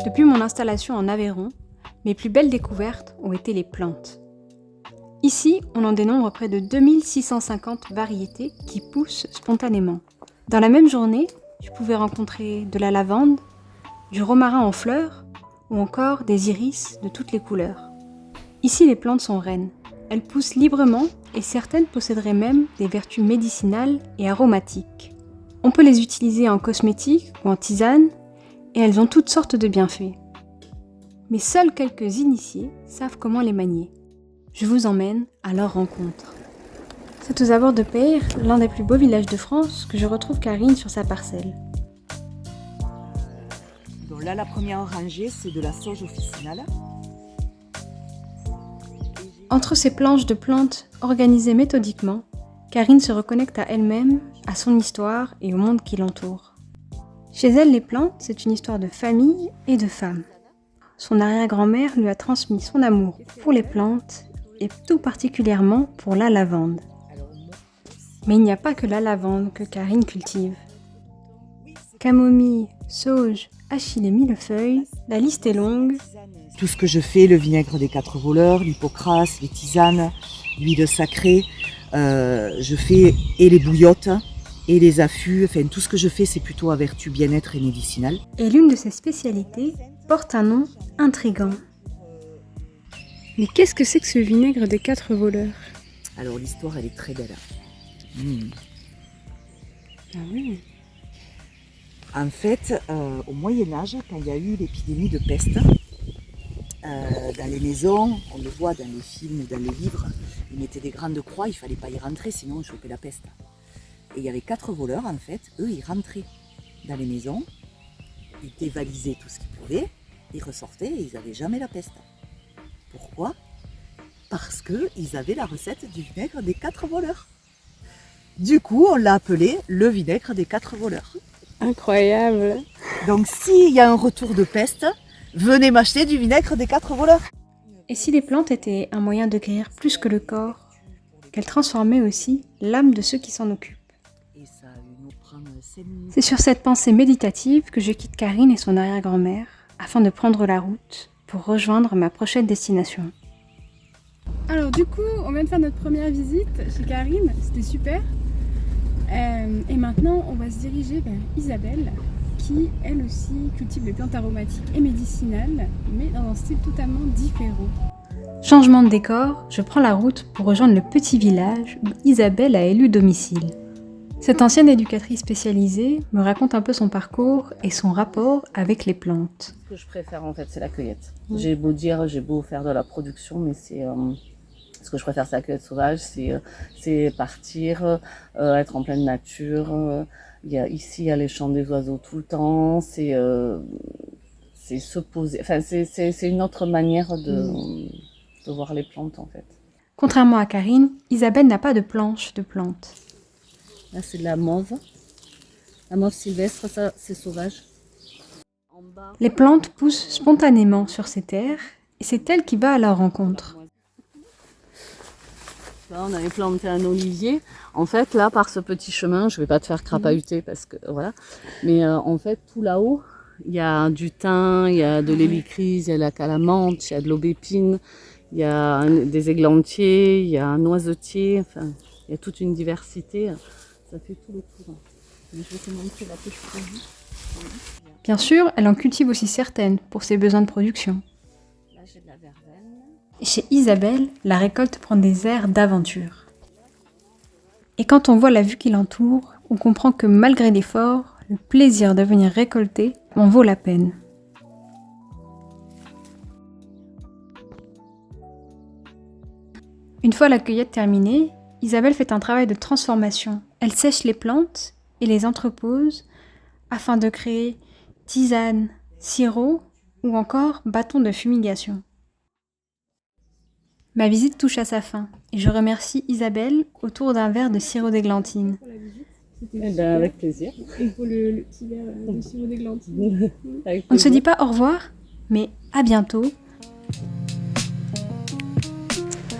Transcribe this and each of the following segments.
Depuis mon installation en Aveyron, mes plus belles découvertes ont été les plantes. Ici, on en dénombre près de 2650 variétés qui poussent spontanément. Dans la même journée, je pouvais rencontrer de la lavande, du romarin en fleurs ou encore des iris de toutes les couleurs. Ici, les plantes sont reines. Elles poussent librement et certaines posséderaient même des vertus médicinales et aromatiques. On peut les utiliser en cosmétique ou en tisane et elles ont toutes sortes de bienfaits. Mais seuls quelques initiés savent comment les manier. Je vous emmène à leur rencontre. C'est aux abords de Peyre, l'un des plus beaux villages de France, que je retrouve Karine sur sa parcelle. Donc là, la première rangée, c'est de la sauge officinale. Entre ces planches de plantes organisées méthodiquement, Karine se reconnecte à elle-même, à son histoire et au monde qui l'entoure. Chez elle, les plantes, c'est une histoire de famille et de femme. Son arrière-grand-mère lui a transmis son amour pour les plantes et tout particulièrement pour la lavande. Mais il n'y a pas que la lavande que Karine cultive. Camomille, sauge, achille et millefeuille, la liste est longue. Tout ce que je fais, le vinaigre des 4 voleurs, l'hypocras, les tisanes, l'huile sacrée, je fais et les bouillottes et les affûts, enfin tout ce que je fais c'est plutôt à vertu bien-être et médicinale. Et l'une de ses spécialités porte un nom intrigant. Mais qu'est-ce que c'est que ce vinaigre des 4 voleurs ? Alors l'histoire elle est très belle. Ah oui. En fait, au Moyen-Âge, quand il y a eu l'épidémie de peste, dans les maisons, on le voit dans les films, dans les livres, ils mettaient des grandes croix, il ne fallait pas y rentrer sinon on chopait la peste. Et il y avait 4 voleurs en fait, eux ils rentraient dans les maisons, ils dévalisaient tout ce qu'ils pouvaient, ils ressortaient et ils n'avaient jamais la peste. Pourquoi ? Parce qu'ils avaient la recette du vinaigre des 4 voleurs. Du coup, on l'a appelé le vinaigre des 4 voleurs. Incroyable. Donc s'il y a un retour de peste, venez m'acheter du vinaigre des 4 voleurs. Et si les plantes étaient un moyen de guérir plus que le corps, qu'elles transformaient aussi l'âme de ceux qui s'en occupent. C'est sur cette pensée méditative que je quitte Karine et son arrière-grand-mère afin de prendre la route pour rejoindre ma prochaine destination. Alors du coup, on vient de faire notre première visite chez Karine, c'était super. Et maintenant, on va se diriger vers Isabelle, qui elle aussi cultive des plantes aromatiques et médicinales, mais dans un style totalement différent. Changement de décor, je prends la route pour rejoindre le petit village où Isabelle a élu domicile. Cette ancienne éducatrice spécialisée me raconte un peu son parcours et son rapport avec les plantes. Ce que je préfère en fait, c'est la cueillette. J'ai beau faire de la production, mais c'est ce que je préfère, c'est la cueillette sauvage. C'est partir, être en pleine nature. Ici, il y a les chants des oiseaux tout le temps. C'est se poser. Enfin, c'est une autre manière de voir les plantes en fait. Contrairement à Karine, Isabelle n'a pas de planche de plantes. Là, c'est de la mauve. La mauve sylvestre, ça, c'est sauvage. Les plantes poussent spontanément sur ces terres et c'est elle qui va à leur rencontre. Là, on avait planté un olivier. En fait, là, par ce petit chemin, je vais pas te faire crapahuter parce que voilà. Mais en fait, tout là-haut, il y a du thym, il y a de l'hélicryse, il y a la calamante, il y a de l'aubépine, il y a des églantiers, il y a un noisetier. Enfin, il y a toute une diversité. Ça fait tout le tour. Je vais te montrer la que je produis. Bien sûr, elle en cultive aussi certaines pour ses besoins de production. Là, j'ai de la verveine. Et chez Isabelle, la récolte prend des airs d'aventure. Et quand on voit la vue qui l'entoure, on comprend que malgré l'effort, le plaisir de venir récolter en vaut la peine. Une fois la cueillette terminée, Isabelle fait un travail de transformation. Elle sèche les plantes et les entrepose afin de créer tisanes, sirops ou encore bâtons de fumigation. Ma visite touche à sa fin et je remercie Isabelle autour d'un verre de sirop d'églantine. Avec plaisir. Et pour le petit verre de sirop d'églantine. On ne se dit pas au revoir, mais à bientôt.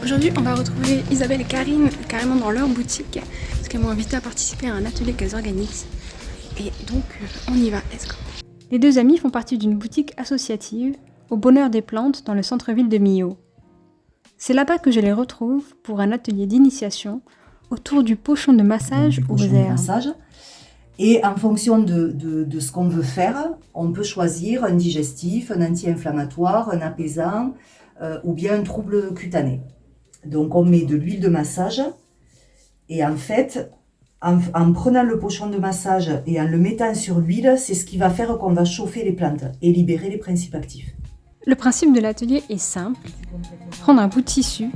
Aujourd'hui, on va retrouver Isabelle et Karine carrément dans leur boutique parce qu'elles m'ont invité à participer à un atelier qu'elles organisent. Et donc, on y va, let's go. Les deux amis font partie d'une boutique associative au Bonheur des Plantes dans le centre-ville de Millau. C'est là-bas que je les retrouve pour un atelier d'initiation autour du pochon de massage aux herbes. Et en fonction de ce qu'on veut faire, on peut choisir un digestif, un anti-inflammatoire, un apaisant ou bien un trouble cutané. Donc on met de l'huile de massage et en fait, en prenant le pochon de massage et en le mettant sur l'huile, c'est ce qui va faire qu'on va chauffer les plantes et libérer les principes actifs. Le principe de l'atelier est simple. Prendre un bout de tissu,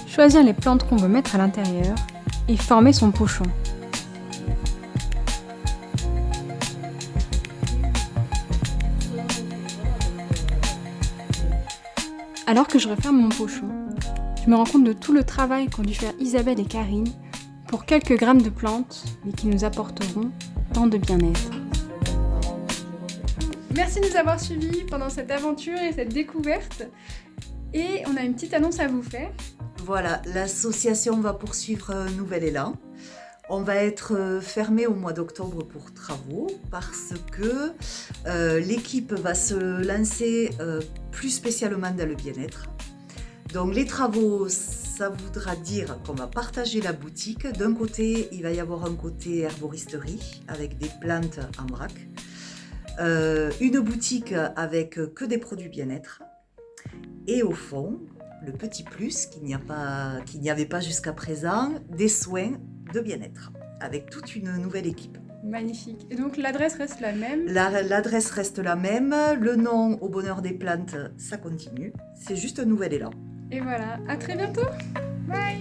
choisir les plantes qu'on veut mettre à l'intérieur et former son pochon. Alors que je referme mon pochon, je me rends compte de tout le travail qu'ont dû faire Isabelle et Karine pour quelques grammes de plantes, mais qui nous apporteront tant de bien-être. Merci de nous avoir suivis pendant cette aventure et cette découverte. Et on a une petite annonce à vous faire. Voilà, l'association va poursuivre un nouvel élan. On va être fermé au mois d'octobre pour travaux parce que l'équipe va se lancer plus spécialement dans le bien-être. Donc les travaux, ça voudra dire qu'on va partager la boutique. D'un côté, il va y avoir un côté herboristerie avec des plantes en vrac. Une boutique avec que des produits bien-être. Et au fond, le petit plus qu'il n'y avait pas jusqu'à présent, des soins de bien-être avec toute une nouvelle équipe. Magnifique. Et donc l'adresse reste la même? L'adresse reste la même, le nom au Bonheur des Plantes, ça continue. C'est juste un nouvel élan. Et voilà, à très bientôt. Bye.